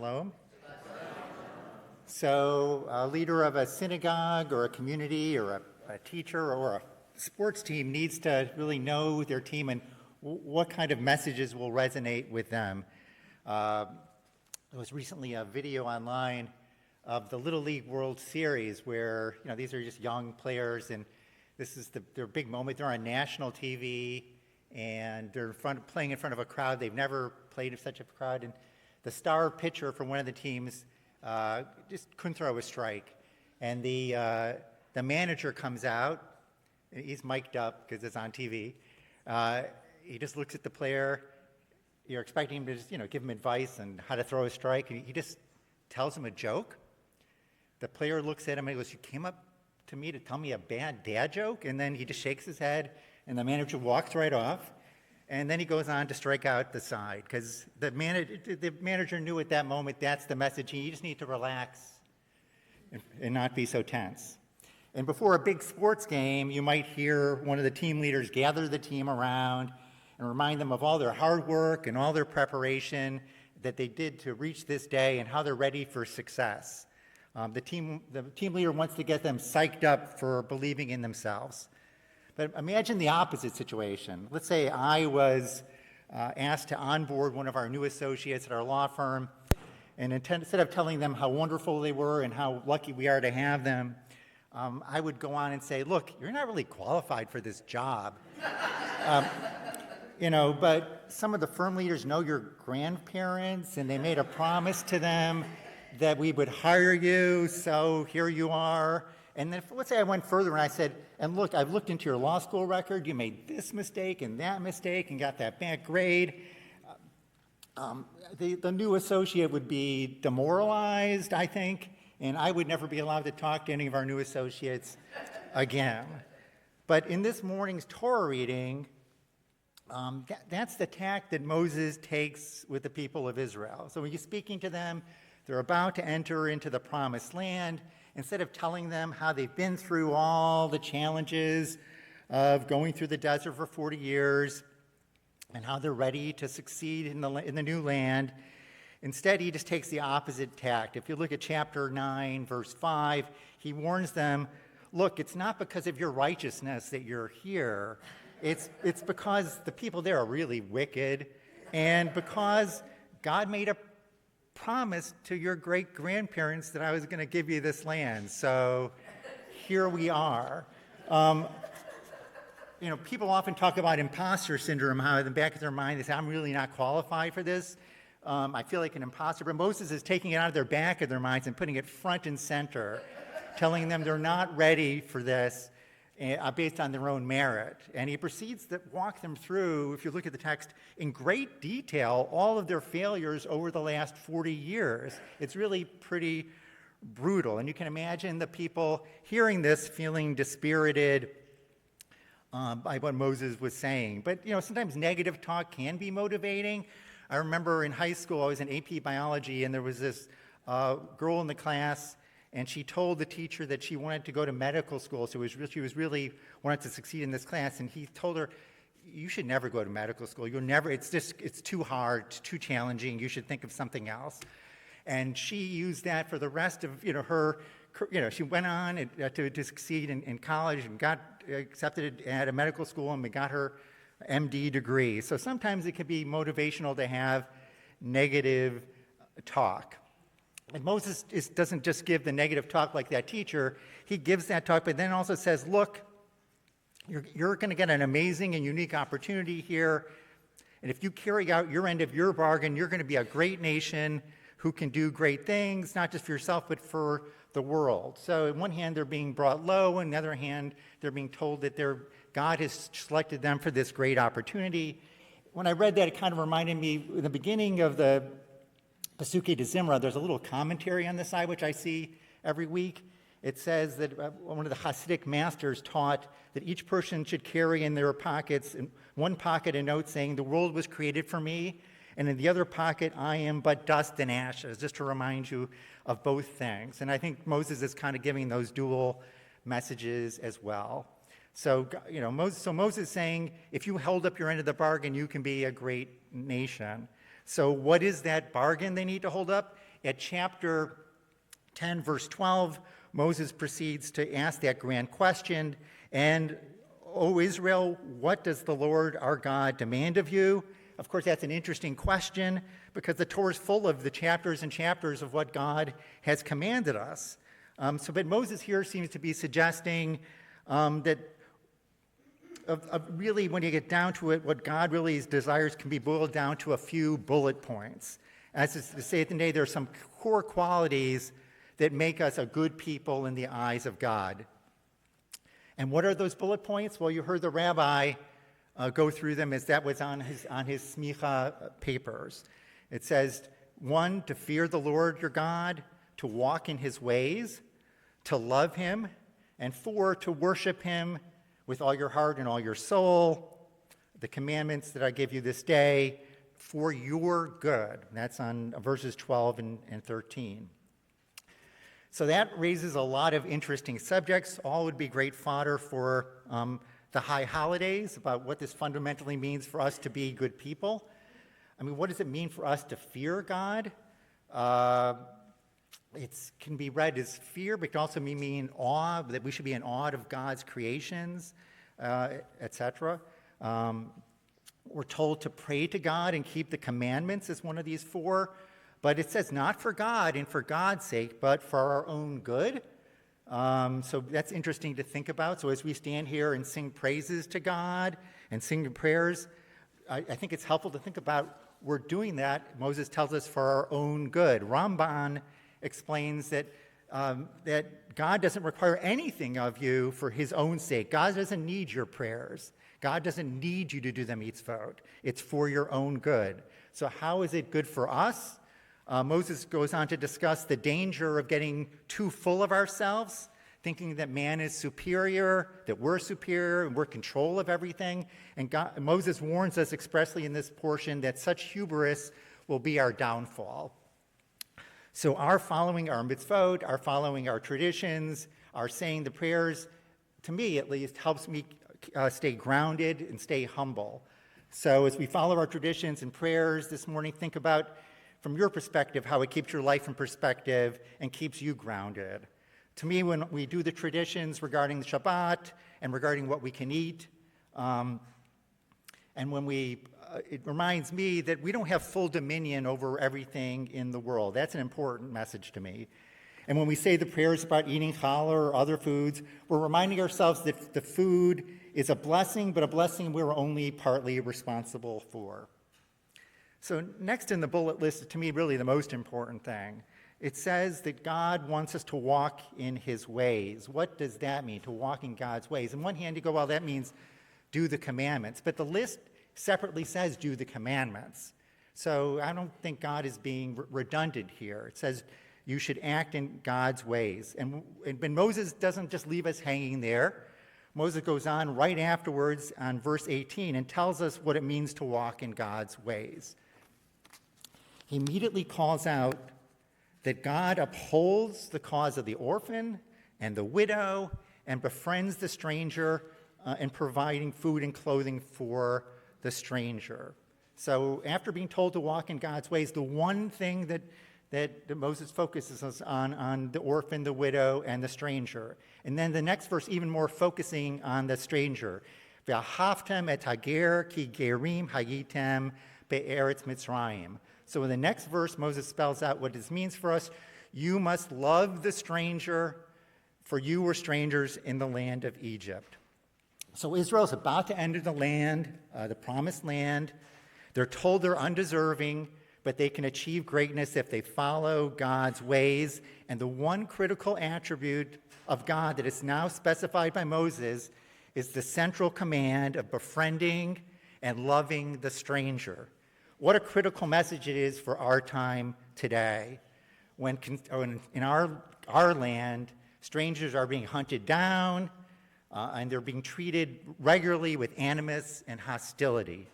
Hello. So a leader of a synagogue or a community or a teacher or a sports team needs to really know their team and what kind of messages will resonate with them. There was recently a video online of the Little League World Series where, these are just young players and this is their big moment. They're on national TV and they're playing in front of a crowd. They've never played in such a crowd. And the star pitcher from one of the teams just couldn't throw a strike. And the manager comes out. He's mic'd up because it's on TV. He just looks at the player. You're expecting him to just, give him advice on how to throw a strike. And he just tells him a joke. The player looks at him and he goes, "You came up to me to tell me a bad dad joke?" And then he just shakes his head and the manager walks right off. And then he goes on to strike out the side because the manager knew at that moment that's the message. You just need to relax and not be so tense. And before a big sports game, you might hear one of the team leaders gather the team around and remind them of all their hard work and all their preparation that they did to reach this day and how they're ready for success. The team leader wants to get them psyched up for believing in themselves. But imagine the opposite situation. Let's say I was asked to onboard one of our new associates at our law firm, and instead of telling them how wonderful they were and how lucky we are to have them, I would go on and say, "Look, you're not really qualified for this job." But some of the firm leaders know your grandparents, and they made a promise to them that we would hire you, so here you are. And then let's say I went further and I said, "And look, I've looked into your law school record. You made this mistake and that mistake and got that bad grade." The new associate would be demoralized, I think, and I would never be allowed to talk to any of our new associates again. But in this morning's Torah reading, that's the tack that Moses takes with the people of Israel. So when you're speaking to them, they're about to enter into the promised land. Instead of telling them how they've been through all the challenges of going through the desert for 40 years and how they're ready to succeed in the new land, instead he just takes the opposite tact. If you look at chapter 9, verse 5, he warns them, "Look, it's not because of your righteousness that you're here. It's because the people there are really wicked, and because God made a promise to your great-grandparents that I was going to give you this land. So here we are." People often talk about imposter syndrome, how in the back of their mind they say, "I'm really not qualified for this. I feel like an imposter." But Moses is taking it out of their back of their minds and putting it front and center, telling them they're not ready for this based on their own merit. And he proceeds to walk them through, if you look at the text, in great detail, all of their failures over the last 40 years. It's really pretty brutal. And you can imagine the people hearing this feeling dispirited by what Moses was saying. But, sometimes negative talk can be motivating. I remember in high school, I was in AP biology, and there was this girl in the class, and she told the teacher that she wanted to go to medical school, so she was really wanted to succeed in this class, and he told her, "You should never go to medical school. It's too hard, it's too challenging. You should think of something else." And she used that for the rest of her. She went on to succeed in college and got accepted at a medical school and got her MD degree. So sometimes it can be motivational to have negative talk. And Moses doesn't just give the negative talk like that teacher. He gives that talk, but then also says, "Look, you're going to get an amazing and unique opportunity here. And if you carry out your end of your bargain, you're going to be a great nation who can do great things, not just for yourself, but for the world." So on one hand, they're being brought low. On the other hand, they're being told that God has selected them for this great opportunity. When I read that, it kind of reminded me, in the beginning of the Pasukei de Zimra, there's a little commentary on the side, which I see every week. It says that one of the Hasidic masters taught that each person should carry in their pockets, in one pocket, a note saying, "The world was created for me," and in the other pocket, "I am but dust and ashes," just to remind you of both things. And I think Moses is kind of giving those dual messages as well. So, Moses is saying, if you held up your end of the bargain, you can be a great nation. So what is that bargain they need to hold up? at chapter 10, verse 12, Moses proceeds to ask that grand question, and, O Israel, what does the Lord our God demand of you? Of course, that's an interesting question because the Torah is full of the chapters and chapters of what God has commanded us. But Moses here seems to be suggesting that really, when you get down to it, what God really desires can be boiled down to a few bullet points. As to say at the end of the day, there are some core qualities that make us a good people in the eyes of God. And what are those bullet points? Well, you heard the rabbi go through them as that was on his smicha papers. It says, 1, to fear the Lord your God, to walk in his ways, to love him, and 4, to worship him with all your heart and all your soul, the commandments that I give you this day for your good. That's on verses 12 and 13. So that raises a lot of interesting subjects. All would be great fodder for the high holidays about what this fundamentally means for us to be good people. I mean, what does it mean for us to fear God? It can be read as fear, but it can also mean awe, that we should be in awe of God's creations, etc. We're told to pray to God and keep the commandments as one of these 4. But it says not for God and for God's sake, but for our own good. So that's interesting to think about. So as we stand here and sing praises to God and sing prayers, I think it's helpful to think about we're doing that, Moses tells us, for our own good. Ramban explains that God doesn't require anything of you for his own sake. God doesn't need your prayers. God doesn't need you to do the mitzvot. It's for your own good. So how is it good for us? Moses goes on to discuss the danger of getting too full of ourselves, thinking that man is superior, that we're superior, and we're in control of everything. And Moses warns us expressly in this portion that such hubris will be our downfall. So our following our mitzvot, our following our traditions, our saying the prayers, to me at least, helps me stay grounded and stay humble. So as we follow our traditions and prayers this morning, think about, from your perspective, how it keeps your life in perspective and keeps you grounded. To me, when we do the traditions regarding the Shabbat and regarding what we can eat, and when it reminds me that we don't have full dominion over everything in the world. That's an important message to me. And when we say the prayers about eating challah or other foods, we're reminding ourselves that the food is a blessing, but a blessing we're only partly responsible for. So next in the bullet list, to me, really the most important thing. It says that God wants us to walk in his ways. What does that mean, to walk in God's ways? On one hand, you go, well, that means do the commandments. But the list separately says do the commandments. So I don't think God is being redundant here. It says you should act in God's ways. And Moses doesn't just leave us hanging there. Moses goes on right afterwards on verse 18 and tells us what it means to walk in God's ways. He immediately calls out that God upholds the cause of the orphan and the widow and befriends the stranger in providing food and clothing for the stranger. So after being told to walk in God's ways, the one thing that Moses focuses on the orphan, the widow, and the stranger. And then the next verse, even more focusing on the stranger. V'ahavtem et hager ki gerim hayitem be'eretz Mitzrayim. So in the next verse, Moses spells out what this means for us. You must love the stranger, for you were strangers in the land of Egypt. So Israel's about to enter the land, the promised land. They're told they're undeserving, but they can achieve greatness if they follow God's ways. And the one critical attribute of God that is now specified by Moses is the central command of befriending and loving the stranger. What a critical message it is for our time today, when in our land, strangers are being hunted down, and they're being treated regularly with animus and hostility.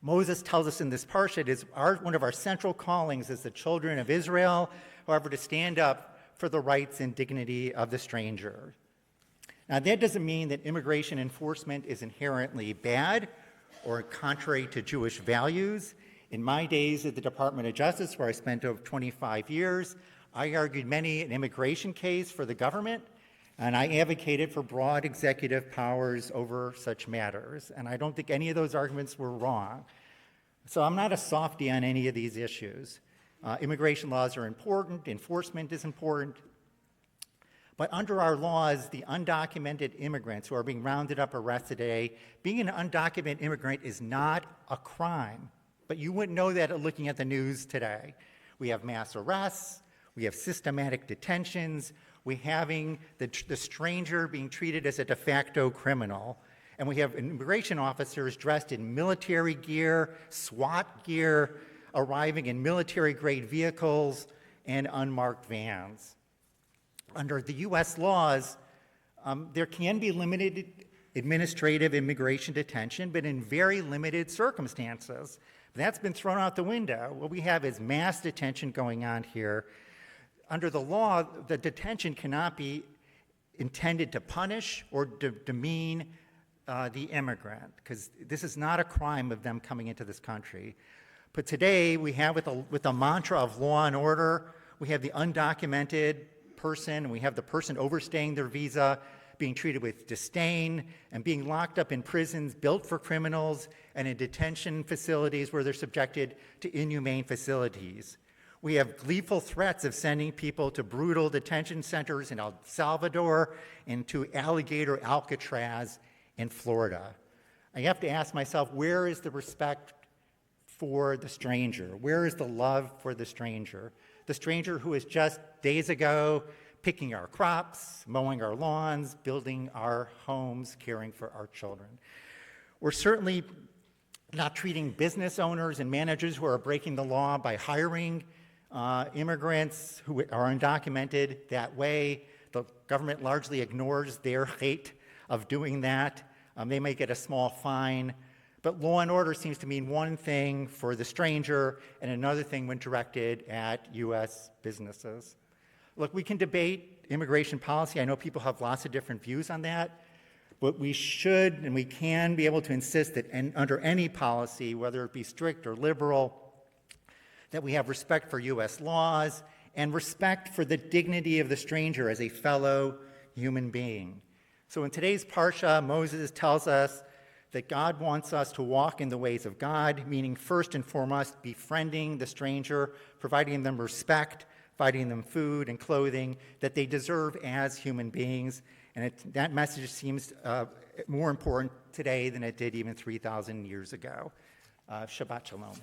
Moses tells us in this parsha it is one of our central callings as the children of Israel, however, to stand up for the rights and dignity of the stranger. Now, that doesn't mean that immigration enforcement is inherently bad or contrary to Jewish values. In my days at the Department of Justice, where I spent over 25 years, I argued many an immigration case for the government, and I advocated for broad executive powers over such matters. And I don't think any of those arguments were wrong. So I'm not a softie on any of these issues. Immigration laws are important, enforcement is important, but under our laws, the undocumented immigrants who are being rounded up, arrested today, being an undocumented immigrant is not a crime. But you wouldn't know that looking at the news today. We have mass arrests, we have systematic detentions, we're having the stranger being treated as a de facto criminal, and we have immigration officers dressed in military gear, SWAT gear, arriving in military-grade vehicles and unmarked vans. Under the U.S. laws, there can be limited administrative immigration detention, but in very limited circumstances. That's been thrown out the window. What we have is mass detention going on here. Under the law, the detention cannot be intended to punish or demean the immigrant, because this is not a crime of them coming into this country. But today, we have with the mantra of law and order, we have the undocumented person, and we have the person overstaying their visa being treated with disdain and being locked up in prisons built for criminals and in detention facilities where they're subjected to inhumane facilities. We have gleeful threats of sending people to brutal detention centers in El Salvador and to Alligator Alcatraz in Florida. I have to ask myself, where is the respect for the stranger? Where is the love for the stranger? The stranger who was just days ago picking our crops, mowing our lawns, building our homes, caring for our children. We're certainly not treating business owners and managers who are breaking the law by hiring immigrants who are undocumented that way. The government largely ignores their hate of doing that. They may get a small fine, but law and order seems to mean one thing for the stranger and another thing when directed at U.S. businesses. Look, we can debate immigration policy. I know people have lots of different views on that, but we should and we can be able to insist that under any policy, whether it be strict or liberal, that we have respect for U.S. laws and respect for the dignity of the stranger as a fellow human being. So in today's Parsha, Moses tells us that God wants us to walk in the ways of God, meaning first and foremost, befriending the stranger, providing them respect, providing them food and clothing that they deserve as human beings. And that message seems more important today than it did even 3,000 years ago. Shabbat Shalom.